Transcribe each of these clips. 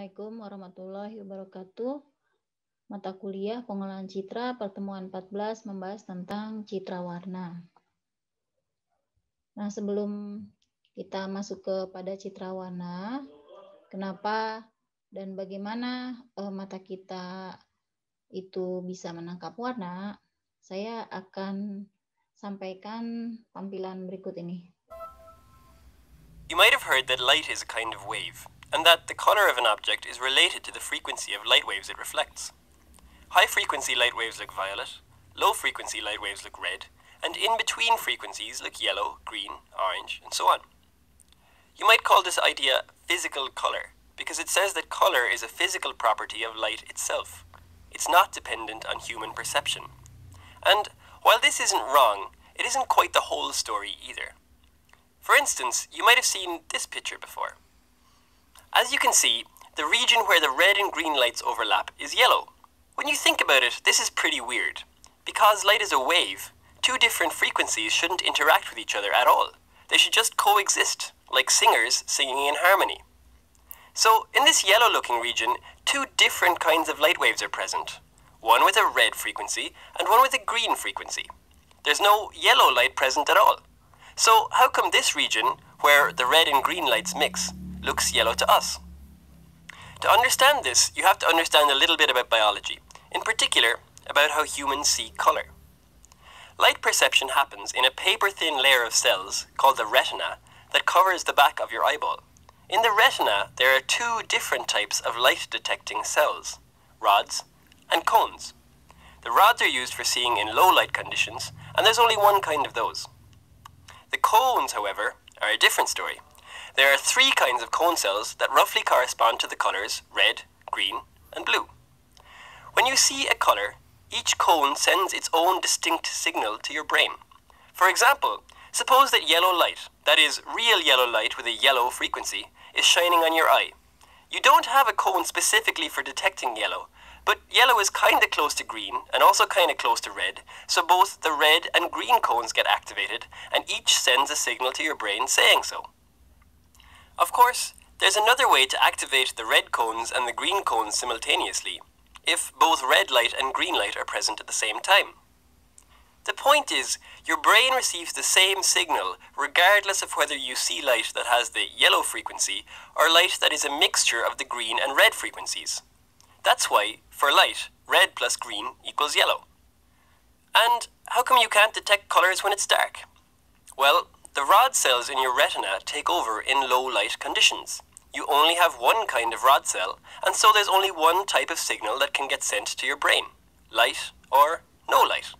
Assalamualaikum warahmatullahi wabarakatuh. Mata kuliah Pengolahan Citra pertemuan 14 membahas tentang citra warna. Nah, sebelum kita masuk kepada citra warna, kenapa dan bagaimana mata kita itu bisa menangkap warna, saya akan sampaikan tampilan berikut ini. You might have heard that light is a kind of wave, and that the color of an object is related to the frequency of light waves it reflects. High-frequency light waves look violet, low-frequency light waves look red, and in-between frequencies look yellow, green, orange, and so on. You might call this idea physical color, because it says that color is a physical property of light itself. It's not dependent on human perception. And while this isn't wrong, it isn't quite the whole story either. For instance, you might have seen this picture before. As you can see, the region where the red and green lights overlap is yellow. When you think about it, this is pretty weird. Because light is a wave, two different frequencies shouldn't interact with each other at all. They should just coexist, like singers singing in harmony. So, in this yellow-looking region, two different kinds of light waves are present. One with a red frequency, and one with a green frequency. There's no yellow light present at all. So, how come this region, where the red and green lights mix, looks yellow to us? To understand this, you have to understand a little bit about biology, in particular, about how humans see color. Light perception happens in a paper-thin layer of cells, called the retina, that covers the back of your eyeball. In the retina, there are two different types of light-detecting cells, rods and cones. The rods are used for seeing in low light conditions, and there's only one kind of those. The cones, however, are a different story. There are three kinds of cone cells that roughly correspond to the colors red, green, and blue. When you see a color, each cone sends its own distinct signal to your brain. For example, suppose that yellow light, that is, real yellow light with a yellow frequency, is shining on your eye. You don't have a cone specifically for detecting yellow, but yellow is kinda close to green and also kinda close to red, so both the red and green cones get activated, and each sends a signal to your brain saying so. Of course, there's another way to activate the red cones and the green cones simultaneously, if both red light and green light are present at the same time. The point is, your brain receives the same signal regardless of whether you see light that has the yellow frequency or light that is a mixture of the green and red frequencies. That's why, for light, red plus green equals yellow. And how come you can't detect colors when it's dark? Well, the rod cells in your retina take over in low light conditions. You only have one kind of rod cell, and so there's only one type of signal that can get sent to your brain, light or no light.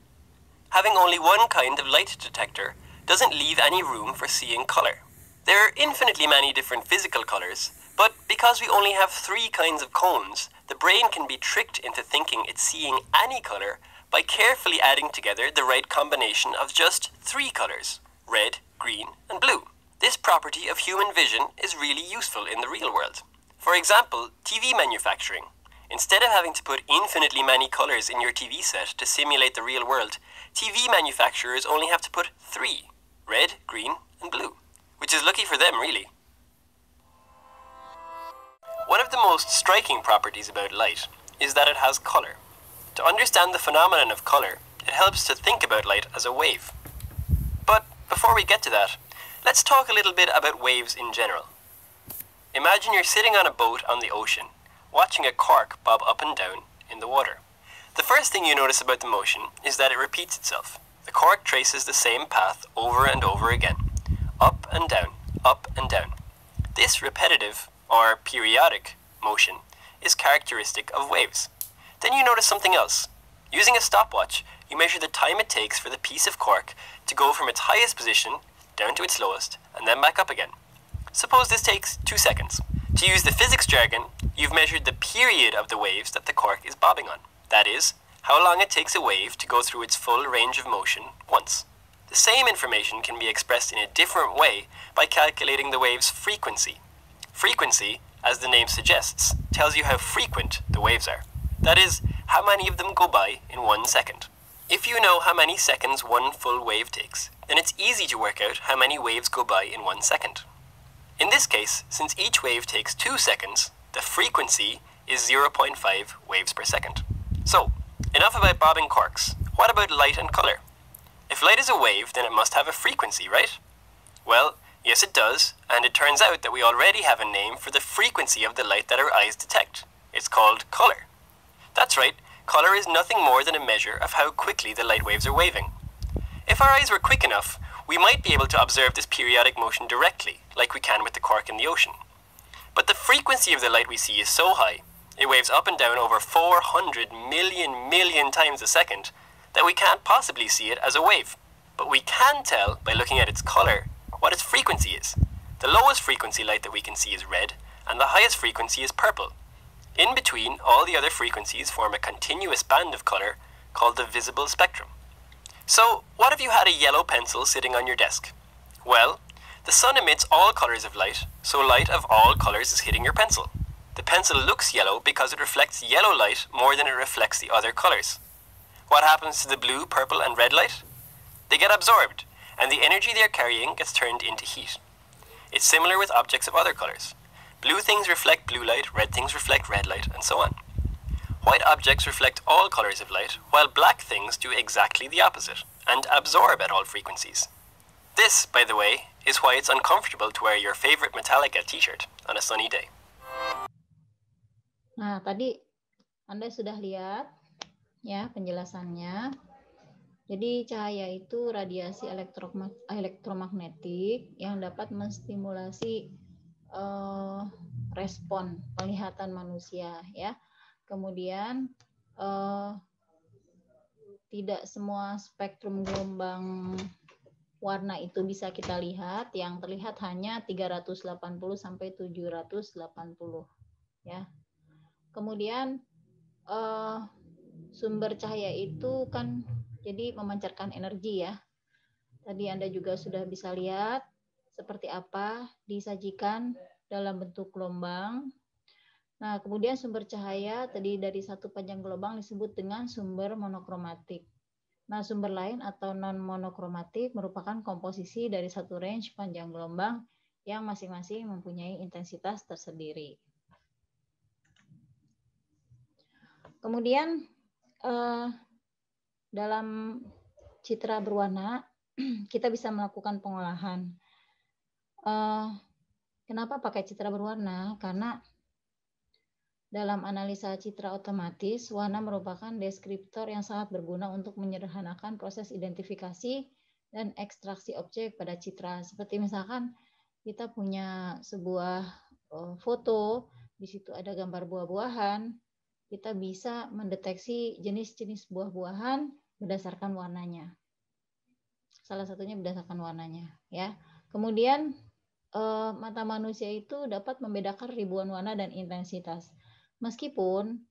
Having only one kind of light detector doesn't leave any room for seeing color. There are infinitely many different physical colors, but because we only have three kinds of cones, the brain can be tricked into thinking it's seeing any color by carefully adding together the right combination of just three colors, red, green, and blue. This property of human vision is really useful in the real world. For example, TV manufacturing. Instead of having to put infinitely many colors in your TV set to simulate the real world, TV manufacturers only have to put three, red, green, and blue, which is lucky for them, really. One of the most striking properties about light is that it has color. To understand the phenomenon of color, it helps to think about light as a wave. But before we get to that, let's talk a little bit about waves in general. Imagine you're sitting on a boat on the ocean, watching a cork bob up and down in the water. The first thing you notice about the motion is that it repeats itself. The cork traces the same path over and over again, up and down, up and down. This repetitive, or periodic, motion is characteristic of waves. Then you notice something else. Using a stopwatch, you measure the time it takes for the piece of cork to go from its highest position down to its lowest, and then back up again. Suppose this takes 2 seconds. To use the physics jargon, you've measured the period of the waves that the cork is bobbing on. That is, how long it takes a wave to go through its full range of motion once. The same information can be expressed in a different way by calculating the wave's frequency. Frequency, as the name suggests, tells you how frequent the waves are. That is, how many of them go by in 1 second. If you know how many seconds one full wave takes, then it's easy to work out how many waves go by in 1 second. In this case, since each wave takes 2 seconds, The frequency is 0.5 waves per second. So, enough about bobbing corks. What about light and color? If light is a wave, then it must have a frequency, right? Well, yes it does, and it turns out that we already have a name for the frequency of the light that our eyes detect. It's called color. That's right, color is nothing more than a measure of how quickly the light waves are waving. If our eyes were quick enough, we might be able to observe this periodic motion directly, like we can with the cork in the ocean. But the frequency of the light we see is so high, it waves up and down over 400 million times a second, that we can't possibly see it as a wave. But we can tell, by looking at its color, what its frequency is. The lowest frequency light that we can see is red, and the highest frequency is purple. In between, all the other frequencies form a continuous band of color called the visible spectrum. So, what if you had a yellow pencil sitting on your desk? Well, the sun emits all colors of light, so light of all colors is hitting your pencil. The pencil looks yellow because it reflects yellow light more than it reflects the other colors. What happens to the blue, purple, and red light? They get absorbed, and the energy they're carrying gets turned into heat. It's similar with objects of other colors. Blue things reflect blue light, red things reflect red light, and so on. White objects reflect all colors of light, while black things do exactly the opposite, and absorb at all frequencies. This, by the way, is why it's uncomfortable to wear your favorite Metallica t-shirt on a sunny day. Nah, tadi Anda sudah lihat ya penjelasannya. Jadi cahaya itu radiasi elektromagnetik yang dapat menstimulasi respon penglihatan manusia ya. Kemudian tidak semua spektrum gelombang warna itu bisa kita lihat, yang terlihat hanya 380 sampai 780 ya. Kemudian sumber cahaya itu kan jadi memancarkan energi ya. Tadi Anda juga sudah bisa lihat seperti apa disajikan dalam bentuk gelombang. Nah, kemudian sumber cahaya tadi dari satu panjang gelombang disebut dengan sumber monokromatik. Nah, sumber lain atau non-monokromatik merupakan komposisi dari satu range panjang gelombang yang masing-masing mempunyai intensitas tersendiri. Kemudian dalam citra berwarna kita bisa melakukan pengolahan. Kenapa pakai citra berwarna? Karena dalam analisa citra otomatis, warna merupakan deskriptor yang sangat berguna untuk menyederhanakan proses identifikasi dan ekstraksi objek pada citra. Seperti misalkan kita punya sebuah foto, di situ ada gambar buah-buahan, kita bisa mendeteksi jenis-jenis buah-buahan berdasarkan warnanya. Salah satunya berdasarkan warnanya, ya. Kemudian mata manusia itu dapat membedakan ribuan warna dan intensitas, meskipun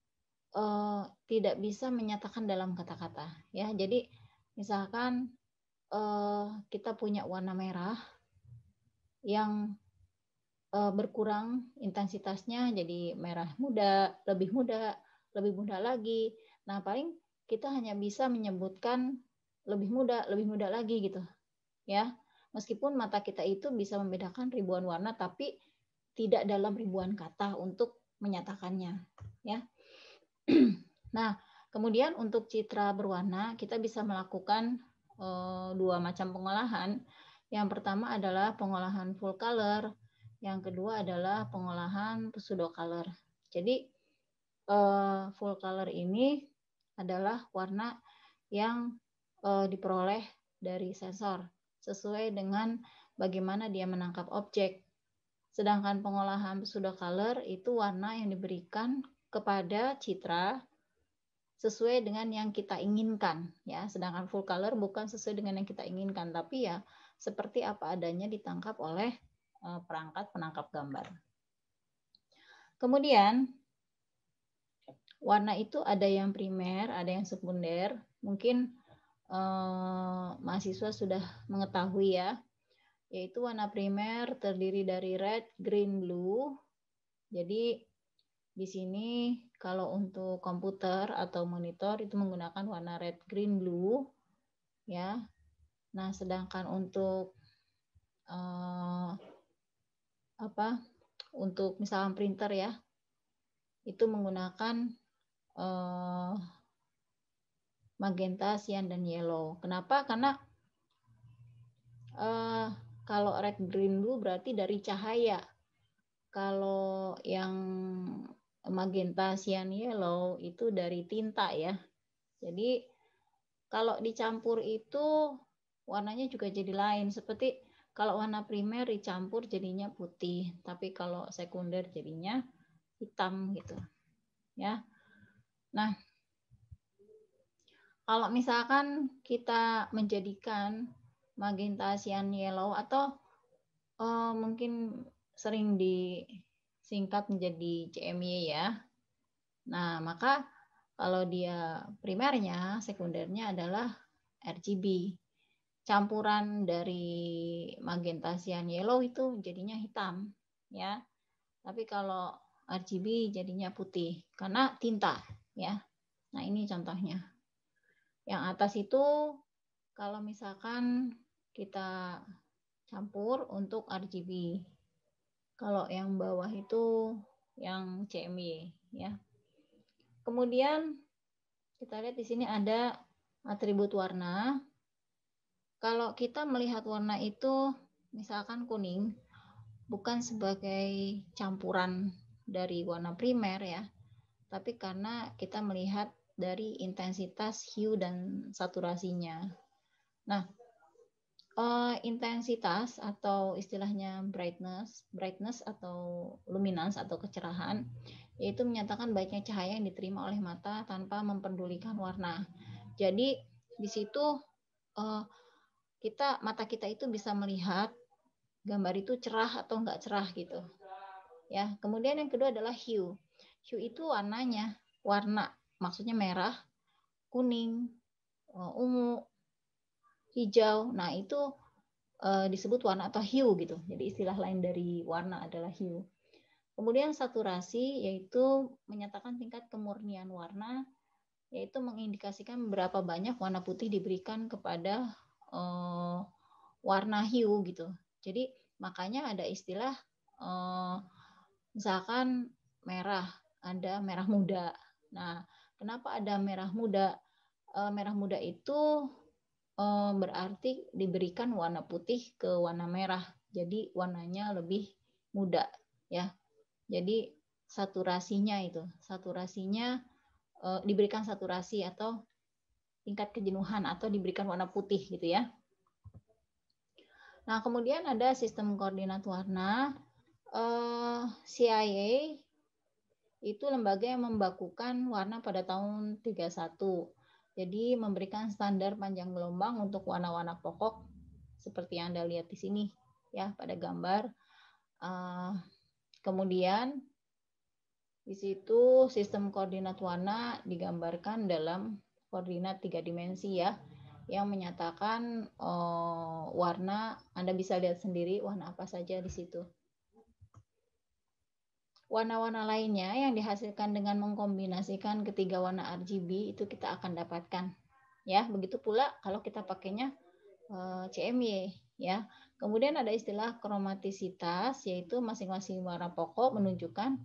tidak bisa menyatakan dalam kata-kata, ya. Jadi misalkan kita punya warna merah yang berkurang intensitasnya, jadi merah muda, lebih muda lagi. Nah, paling kita hanya bisa menyebutkan lebih muda lagi gitu, ya. Meskipun mata kita itu bisa membedakan ribuan warna, tapi tidak dalam ribuan kata untuk menyatakannya, ya. Nah, kemudian untuk citra berwarna kita bisa melakukan dua macam pengolahan. Yang pertama adalah pengolahan full color, yang kedua adalah pengolahan pseudo color. Jadi full color ini adalah warna yang diperoleh dari sensor sesuai dengan bagaimana dia menangkap objek. Sedangkan pengolahan pseudo color itu warna yang diberikan kepada citra sesuai dengan yang kita inginkan, ya. Sedangkan full color bukan sesuai dengan yang kita inginkan, tapi ya seperti apa adanya ditangkap oleh perangkat penangkap gambar. Kemudian warna itu ada yang primer, ada yang sekunder. Mungkin mahasiswa sudah mengetahui ya, yaitu warna primer terdiri dari red, green, blue. Jadi di sini kalau untuk komputer atau monitor itu menggunakan warna red, green, blue, ya. Nah, sedangkan untuk untuk misalnya printer ya, itu menggunakan magenta, cyan, dan yellow. Kenapa? Karena kalau red, green, blue berarti dari cahaya. Kalau yang magenta, cyan, yellow itu dari tinta ya. Jadi kalau dicampur itu warnanya juga jadi lain. Seperti kalau warna primer dicampur jadinya putih, tapi kalau sekunder jadinya hitam gitu. Ya. Nah, kalau misalkan kita menjadikan magenta, cyan, yellow atau mungkin sering disingkat menjadi CMY ya. Nah, maka kalau dia primernya, sekundernya adalah RGB. Campuran dari magenta, cyan, yellow itu jadinya hitam ya. Tapi kalau RGB jadinya putih karena tinta ya. Nah, ini contohnya. Yang atas itu kalau misalkan kita campur untuk RGB. Kalau yang bawah itu yang CMY ya. Kemudian kita lihat di sini ada atribut warna. Kalau kita melihat warna itu misalkan kuning bukan sebagai campuran dari warna primer ya, tapi karena kita melihat dari intensitas hue dan saturasinya. Nah, intensitas atau istilahnya brightness atau luminance atau kecerahan, yaitu menyatakan baiknya cahaya yang diterima oleh mata tanpa mempedulikan warna. Jadi di situ mata kita itu bisa melihat gambar itu cerah atau enggak cerah gitu. Ya, kemudian yang kedua adalah hue. Hue itu warnanya, warna maksudnya merah, kuning, ungu, hijau. Nah, itu disebut warna atau hue gitu. Jadi istilah lain dari warna adalah hue. Kemudian saturasi yaitu menyatakan tingkat kemurnian warna, yaitu mengindikasikan berapa banyak warna putih diberikan kepada warna hue gitu. Jadi makanya ada istilah misalkan merah, ada merah muda. Nah, kenapa ada merah muda? Merah muda itu berarti diberikan warna putih ke warna merah, jadi warnanya lebih muda ya. Jadi saturasinya diberikan saturasi atau tingkat kejenuhan atau diberikan warna putih gitu ya. Nah, kemudian ada sistem koordinat warna. CIA itu lembaga yang membakukan warna pada tahun 31. Jadi memberikan standar panjang gelombang untuk warna-warna pokok seperti yang Anda lihat di sini ya pada gambar. Kemudian di situ sistem koordinat warna digambarkan dalam koordinat 3 dimensi ya, yang menyatakan warna. Anda bisa lihat sendiri warna apa saja di situ. Warna-warna lainnya yang dihasilkan dengan mengkombinasikan ketiga warna RGB itu kita akan dapatkan ya. Begitu pula kalau kita pakainya CMY ya. Kemudian ada istilah kromatisitas, yaitu masing-masing warna pokok menunjukkan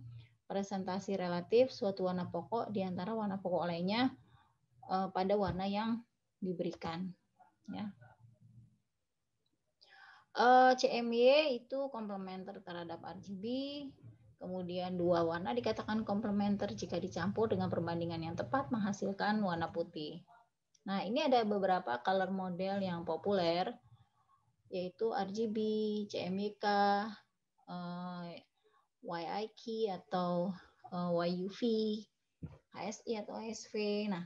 presentasi relatif suatu warna pokok di antara warna pokok lainnya pada warna yang diberikan ya. CMY itu komplementer terhadap RGB. Kemudian dua warna dikatakan komplementer jika dicampur dengan perbandingan yang tepat menghasilkan warna putih. Nah, ini ada beberapa color model yang populer, yaitu RGB, CMYK, YIK atau YUV, HSI atau HSV. Nah,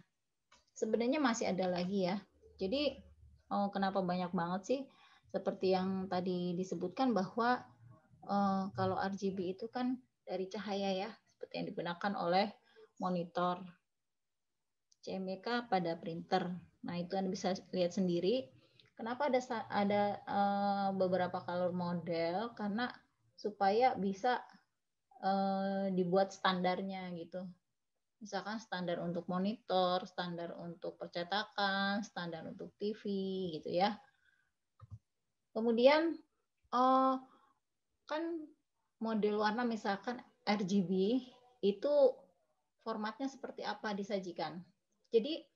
sebenarnya masih ada lagi ya. Jadi, kenapa banyak banget sih? Seperti yang tadi disebutkan bahwa kalau RGB itu kan dari cahaya ya, seperti yang digunakan oleh monitor. CMYK pada printer. Nah, itu Anda bisa lihat sendiri. Kenapa ada beberapa color model? Karena supaya bisa dibuat standarnya gitu. Misalkan standar untuk monitor, standar untuk percetakan, standar untuk TV gitu ya. Kemudian kan model warna misalkan RGB itu formatnya seperti apa disajikan. Jadi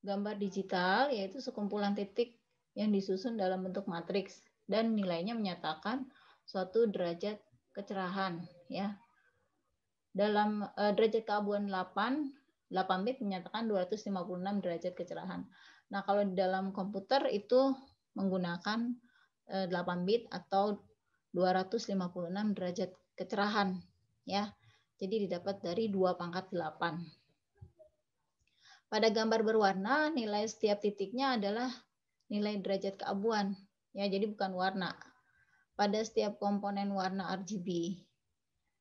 gambar digital yaitu sekumpulan titik yang disusun dalam bentuk matriks dan nilainya menyatakan suatu derajat kecerahan ya. Dalam derajat keabuan 8 bit menyatakan 256 derajat kecerahan. Nah, kalau di dalam komputer itu menggunakan 8 bit atau 256 derajat kecerahan ya. Jadi didapat dari 2�8. Pada gambar berwarna, nilai setiap titiknya adalah nilai derajat keabuan ya, jadi bukan warna. Pada setiap komponen warna RGB.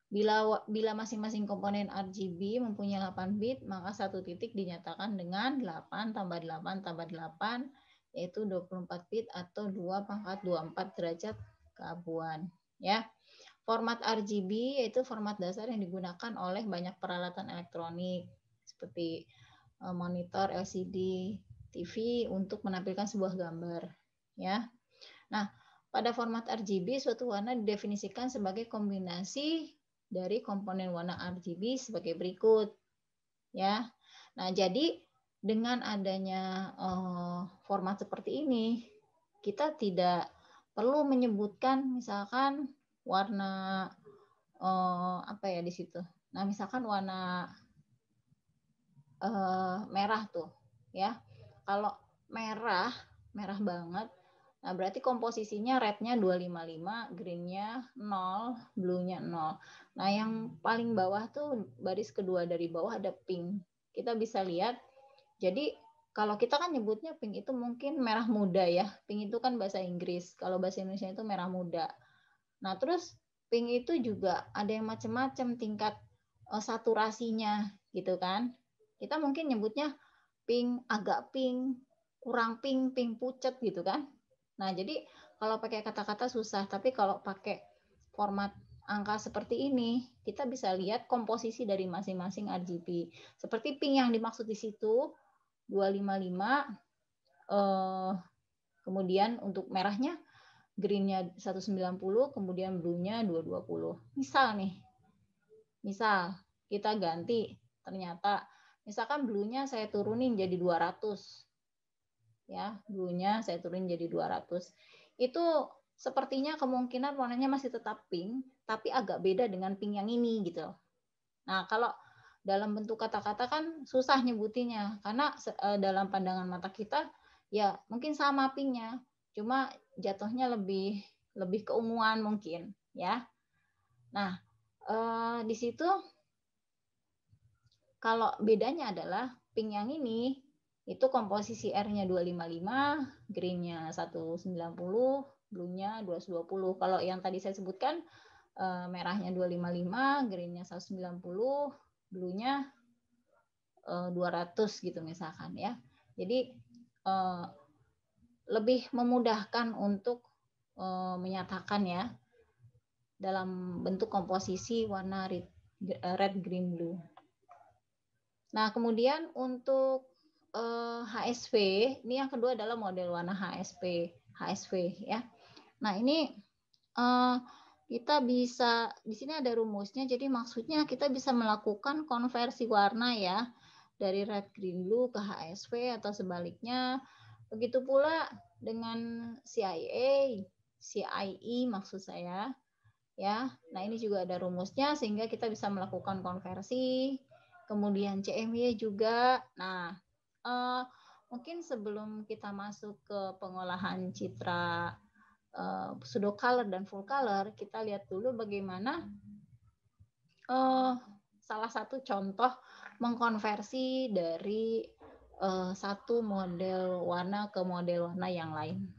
Bila masing-masing komponen RGB mempunyai 8 bit, maka satu titik dinyatakan dengan 8 tambah 8 tambah 8, yaitu 24 bit atau 2⁴ derajat keabuan. Ya. Format RGB yaitu format dasar yang digunakan oleh banyak peralatan elektronik seperti monitor LCD, TV untuk menampilkan sebuah gambar. Ya. Nah, pada format RGB suatu warna didefinisikan sebagai kombinasi dari komponen warna RGB sebagai berikut. Ya. Nah, jadi dengan adanya format seperti ini, kita tidak perlu menyebutkan misalkan warna apa ya di situ. Nah, misalkan warna merah tuh, ya. Kalau merah banget, nah berarti komposisinya red-nya 255, green-nya 0, blue-nya 0. Nah, yang paling bawah tuh baris kedua dari bawah ada pink. Kita bisa lihat, jadi kalau kita kan nyebutnya pink itu mungkin merah muda ya. Pink itu kan bahasa Inggris, kalau bahasa Indonesia itu merah muda. Nah, terus pink itu juga ada yang macam-macam tingkat saturasinya gitu kan. Kita mungkin nyebutnya pink, agak pink, kurang pink, pink pucet gitu kan. Nah, jadi kalau pakai kata-kata susah, tapi kalau pakai format angka seperti ini, kita bisa lihat komposisi dari masing-masing RGB. Seperti pink yang dimaksud di situ 255, kemudian untuk merahnya green-nya 190, kemudian blue-nya 220. Misal kita ganti, ternyata misalkan blue-nya saya turunin jadi 200. Ya, blue-nya saya turunin jadi 200. Itu sepertinya kemungkinan warnanya masih tetap pink, tapi agak beda dengan pink yang ini gitu. Nah, kalau dalam bentuk kata-kata kan susah nyebutinnya, karena dalam pandangan mata kita ya mungkin sama pinknya, cuma jatuhnya lebih keunguan mungkin ya. Nah, di situ kalau bedanya adalah pink yang ini itu komposisi R-nya 255, green-nya 190, blue-nya 220. Kalau yang tadi saya sebutkan merahnya 255, green-nya 190, blue-nya 200 gitu misalkan ya. Jadi lebih memudahkan untuk menyatakan ya dalam bentuk komposisi warna red, green, blue. Nah, kemudian untuk HSV, ini yang kedua adalah model warna HSV ya. Nah, ini kita bisa, di sini ada rumusnya, jadi maksudnya kita bisa melakukan konversi warna ya, dari red, green, blue ke HSV atau sebaliknya. Begitu pula dengan CIA, CIE maksud saya ya. Nah, ini juga ada rumusnya sehingga kita bisa melakukan konversi. Kemudian CMY juga. Nah, mungkin sebelum kita masuk ke pengolahan citra pseudo color dan full color, kita lihat dulu bagaimana salah satu contoh mengkonversi dari satu model warna ke model warna yang lain.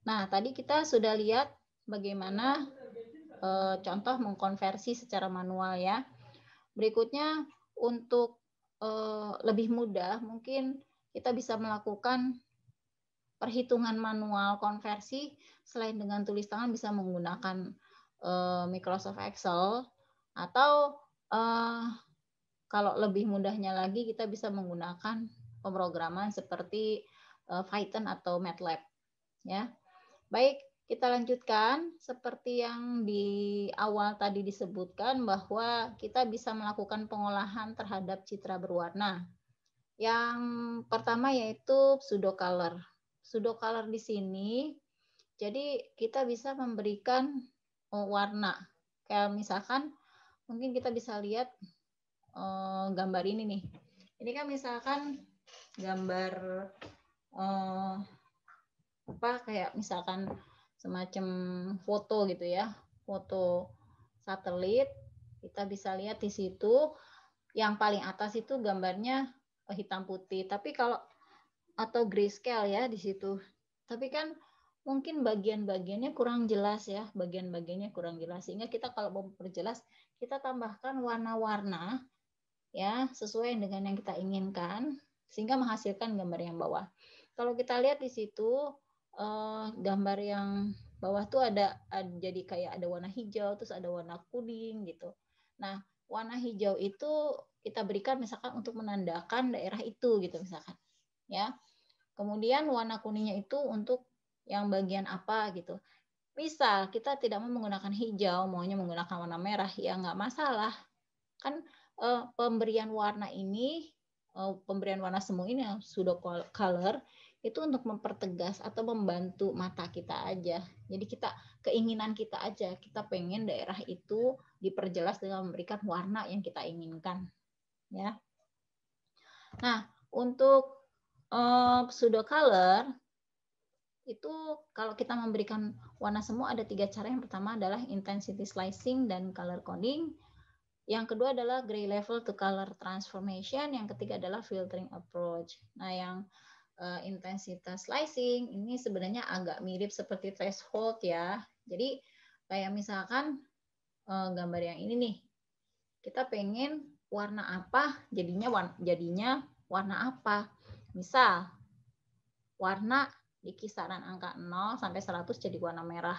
Nah, tadi kita sudah lihat bagaimana contoh mengkonversi secara manual ya. Berikutnya untuk lebih mudah mungkin kita bisa melakukan perhitungan manual konversi selain dengan tulis tangan bisa menggunakan Microsoft Excel atau kalau lebih mudahnya lagi kita bisa menggunakan pemrograman seperti Python atau MATLAB ya. Baik, kita lanjutkan seperti yang di awal tadi disebutkan bahwa kita bisa melakukan pengolahan terhadap citra berwarna. Yang pertama yaitu pseudocolor. Pseudocolor di sini jadi kita bisa memberikan warna. Kayak misalkan mungkin kita bisa lihat gambar ini nih. Ini kan misalkan gambar kayak misalkan semacam foto gitu ya, foto satelit. Kita bisa lihat di situ yang paling atas itu gambarnya hitam putih. Tapi kalau atau grayscale ya di situ. Tapi kan mungkin bagian-bagiannya kurang jelas ya, bagian-bagiannya kurang jelas. Sehingga kita kalau mau perjelas, kita tambahkan warna-warna ya sesuai dengan yang kita inginkan sehingga menghasilkan gambar yang bawah. Kalau kita lihat di situ gambar yang bawah tuh ada jadi kayak ada warna hijau terus ada warna kuning gitu. Nah, warna hijau itu kita berikan misalkan untuk menandakan daerah itu gitu misalkan. Ya. Kemudian warna kuningnya itu untuk yang bagian apa gitu. Misal kita tidak mau menggunakan hijau, maunya menggunakan warna merah, ya nggak masalah. Kan pemberian warna ini, pemberian warna semu ini pseudocolor itu untuk mempertegas atau membantu mata kita aja. Jadi kita keinginan kita aja, kita pengen daerah itu diperjelas dengan memberikan warna yang kita inginkan, ya. Nah, untuk pseudocolor itu kalau kita memberikan warna semu ada 3 cara. Yang pertama adalah intensity slicing dan color coding. Yang kedua adalah gray level to color transformation. Yang ketiga adalah filtering approach. Nah, yang intensitas slicing ini sebenarnya agak mirip seperti threshold ya. Jadi kayak misalkan gambar yang ini nih, kita pengen warna apa, jadinya warna apa. Misal warna di kisaran angka 0 sampai 100 jadi warna merah.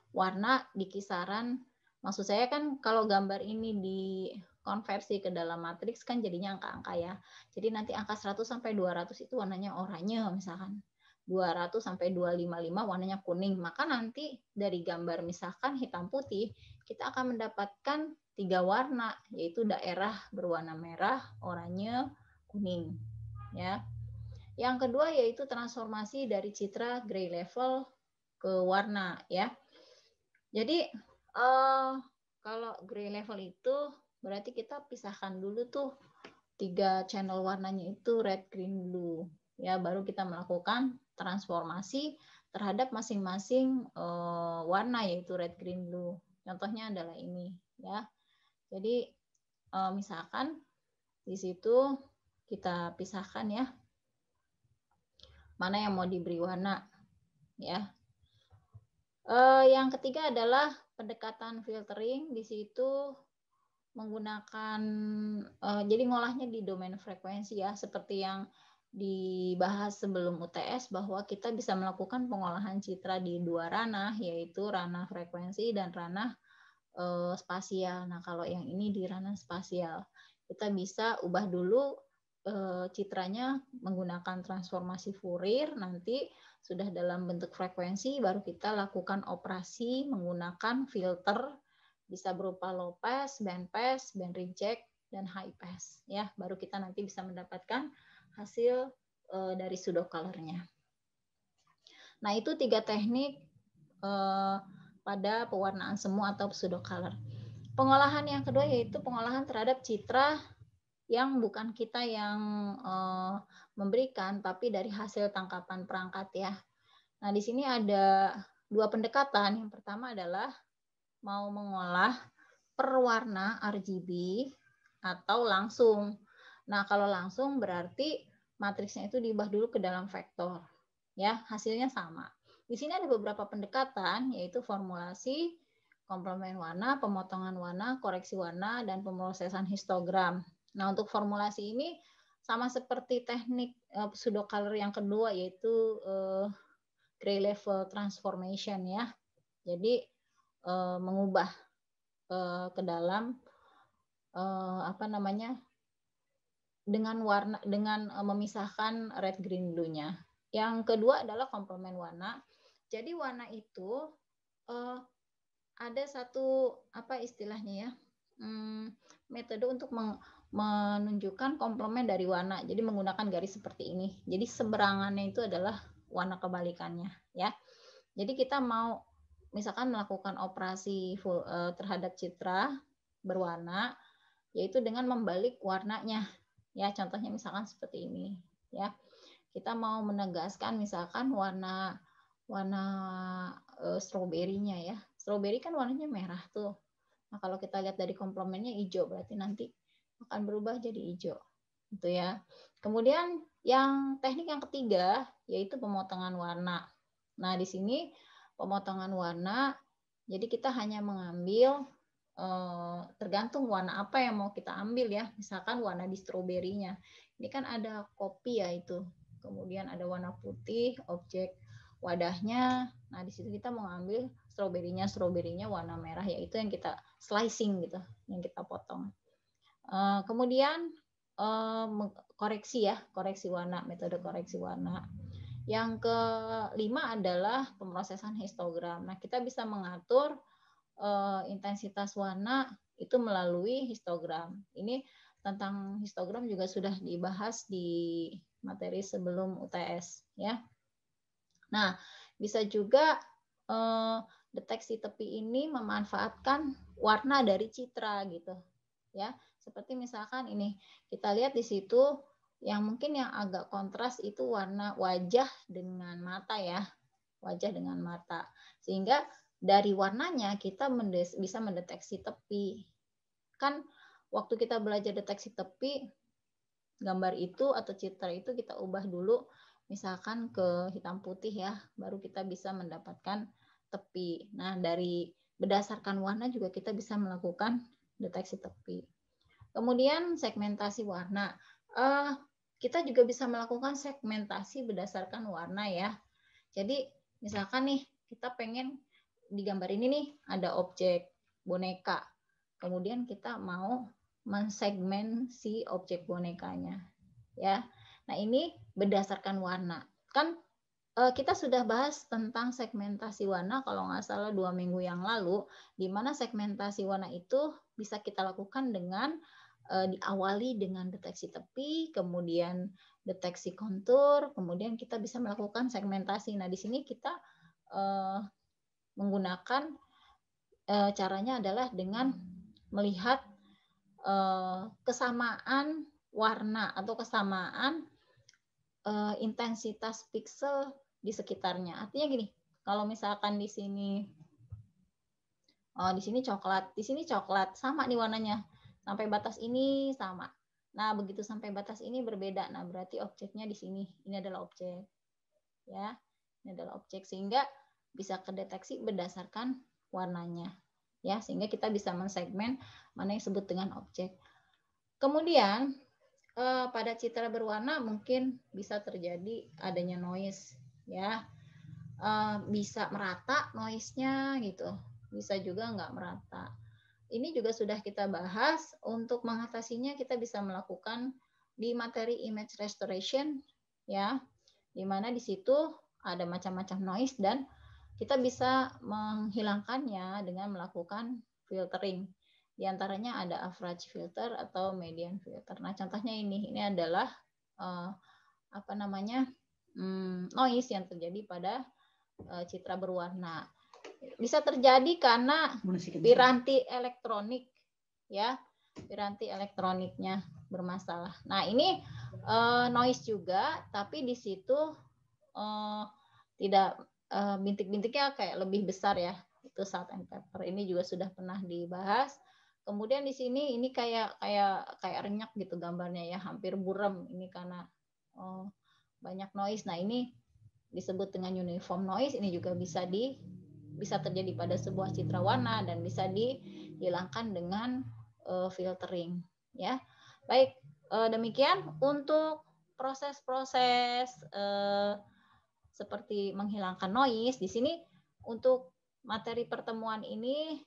Warna di kisaran, maksud saya kan kalau gambar ini dikonversi ke dalam matriks kan jadinya angka-angka ya. Jadi nanti angka 100 sampai 200 itu warnanya oranye misalkan. 200 sampai 255 warnanya kuning. Maka nanti dari gambar misalkan hitam putih, kita akan mendapatkan 3 warna, yaitu daerah berwarna merah, oranye, kuning. Ya. Yang kedua yaitu transformasi dari citra gray level ke warna ya. Jadi kalau gray level itu berarti kita pisahkan dulu tuh 3 channel warnanya itu red, green, blue. Ya, baru kita melakukan transformasi terhadap masing-masing warna yaitu red, green, blue. Contohnya adalah ini ya. Jadi misalkan di situ kita pisahkan ya. Mana yang mau diberi warna ya. Yang ketiga adalah pendekatan filtering. Di situ menggunakan jadi ngolahnya di domain frekuensi ya, seperti yang dibahas sebelum UTS bahwa kita bisa melakukan pengolahan citra di 2 ranah, yaitu ranah frekuensi dan ranah spasial. Nah, kalau yang ini di ranah spasial, kita bisa ubah dulu citranya menggunakan transformasi Fourier, nanti sudah dalam bentuk frekuensi baru kita lakukan operasi menggunakan filter, bisa berupa low pass, band reject, dan high pass ya, baru kita nanti bisa mendapatkan hasil dari pseudocolor-nya. Nah, itu 3 teknik pada pewarnaan semu atau pseudocolor. Pengolahan yang kedua yaitu pengolahan terhadap citra yang bukan kita yang memberikan, tapi dari hasil tangkapan perangkat ya. Nah, di sini ada 2 pendekatan. Yang pertama adalah mau mengolah per warna RGB atau langsung. Nah, kalau langsung berarti matriksnya itu diubah dulu ke dalam vektor. Ya, hasilnya sama. Di sini ada beberapa pendekatan, yaitu formulasi, komplemen warna, pemotongan warna, koreksi warna, dan pemrosesan histogram. Nah, untuk formulasi ini sama seperti teknik pseudo color yang kedua, yaitu gray level transformation ya. Jadi mengubah ke dalam dengan warna, dengan memisahkan red, green, blue-nya. Yang kedua adalah komplemen warna. Jadi warna itu ada satu istilahnya ya, metode untuk menunjukkan komplemen dari warna. Jadi menggunakan garis seperti ini. Jadi seberangannya itu adalah warna kebalikannya ya. Jadi kita mau misalkan melakukan operasi terhadap citra berwarna, yaitu dengan membalik warnanya. Ya, contohnya misalkan seperti ini ya. Kita mau menegaskan misalkan warna stroberinya ya. Stroberi kan warnanya merah tuh. Nah, kalau kita lihat dari komplemennya hijau, berarti nanti akan berubah jadi hijau. Gitu ya. Kemudian yang teknik yang ketiga yaitu pemotongan warna. Nah, di sini pemotongan warna, jadi kita hanya mengambil tergantung warna apa yang mau kita ambil ya. Misalkan warna di stroberinya. Ini kan ada kopi ya itu. Kemudian ada warna putih, objek wadahnya. Nah, di situ kita mau ngambil stroberinya warna merah, yaitu yang kita slicing gitu, yang kita potong. Kemudian koreksi ya, koreksi warna, metode koreksi warna. Yang kelima adalah pemrosesan histogram. Nah, kita bisa mengatur intensitas warna itu melalui histogram. Ini tentang histogram juga sudah dibahas di materi sebelum UTS ya. Nah, bisa juga deteksi tepi ini memanfaatkan warna dari citra gitu ya. Seperti misalkan ini kita lihat di situ yang mungkin yang agak kontras itu warna wajah dengan mata ya. Wajah dengan mata. Sehingga dari warnanya kita bisa mendeteksi tepi. Kan waktu kita belajar deteksi tepi, gambar itu atau citra itu kita ubah dulu misalkan ke hitam putih ya, baru kita bisa mendapatkan tepi. Nah, dari berdasarkan warna juga kita bisa melakukan deteksi tepi. Kemudian segmentasi warna. Kita juga bisa melakukan segmentasi berdasarkan warna ya. Jadi misalkan nih kita pengen di gambar ini nih ada objek boneka. Kemudian kita mau mensegmen si objek bonekanya. Ya. Nah, ini berdasarkan warna. Kan kita sudah bahas tentang segmentasi warna kalau nggak salah 2 minggu yang lalu, di mana segmentasi warna itu bisa kita lakukan dengan diawali dengan deteksi tepi, kemudian deteksi kontur, kemudian kita bisa melakukan segmentasi. Nah, di sini kita menggunakan caranya adalah dengan melihat kesamaan warna atau kesamaan intensitas pixel di sekitarnya. Artinya gini, kalau misalkan di sini coklat, di sini coklat, sama nih warnanya. Sampai batas ini sama. Nah, begitu sampai batas ini berbeda. Nah, berarti objeknya di sini. Ini adalah objek. Ya. Ini adalah objek sehingga bisa kedeteksi berdasarkan warnanya. Ya, sehingga kita bisa mensegmen mana yang disebut dengan objek. Kemudian pada citra berwarna mungkin bisa terjadi adanya noise ya. Bisa merata noise-nya gitu. Bisa juga nggak merata. Ini juga sudah kita bahas. Untuk mengatasinya kita bisa melakukan di materi image restoration ya, di mana di situ ada macam-macam noise dan kita bisa menghilangkannya dengan melakukan filtering. Di antaranya ada average filter atau median filter. Nah, contohnya ini adalah noise yang terjadi pada citra berwarna. Bisa terjadi karena piranti elektronik ya, piranti elektroniknya bermasalah. Nah, ini noise juga, tapi di situ tidak bintik-bintiknya kayak lebih besar ya. Itu salt and pepper. Ini juga sudah pernah dibahas. Kemudian di sini ini kayak renyak gitu gambarnya ya, hampir buram ini karena banyak noise. Nah, ini disebut dengan uniform noise. Ini juga bisa terjadi pada sebuah citra warna dan bisa dihilangkan dengan filtering, ya. Baik, demikian untuk proses-proses seperti menghilangkan noise. Di sini untuk materi pertemuan ini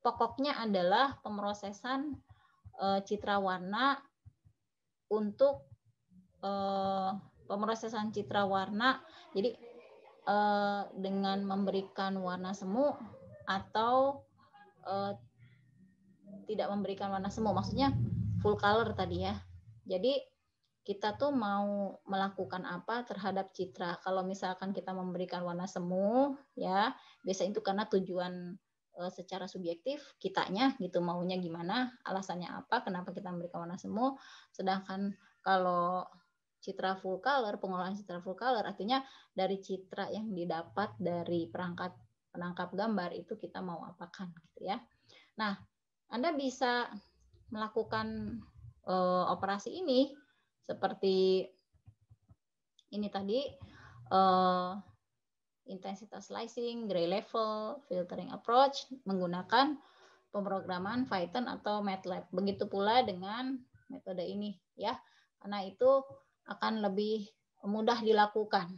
pokoknya adalah pemrosesan citra warna untuk pemrosesan citra warna. Jadi dengan memberikan warna semu atau tidak memberikan warna semu, maksudnya full color tadi ya. Jadi kita tuh mau melakukan apa terhadap citra. Kalau misalkan kita memberikan warna semu, ya biasanya itu karena tujuan secara subjektif kitanya gitu, maunya gimana, alasannya apa, kenapa kita memberikan warna semu. Sedangkan kalau citra full color, pengolahan citra full color artinya dari citra yang didapat dari perangkat penangkap gambar itu kita mau apakan gitu ya. Nah, Anda bisa melakukan operasi ini seperti ini tadi, intensitas slicing, gray level, filtering approach menggunakan pemrograman Python atau MATLAB. Begitu pula dengan metode ini ya, karena itu akan lebih mudah dilakukan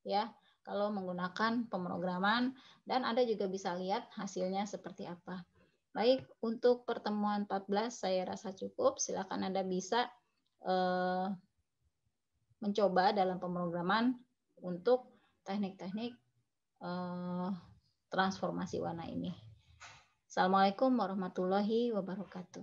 ya kalau menggunakan pemrograman, dan Anda juga bisa lihat hasilnya seperti apa. Baik, untuk pertemuan 14 saya rasa cukup. Silakan Anda bisa mencoba dalam pemrograman untuk teknik-teknik transformasi warna ini. Assalamualaikum warahmatullahi wabarakatuh.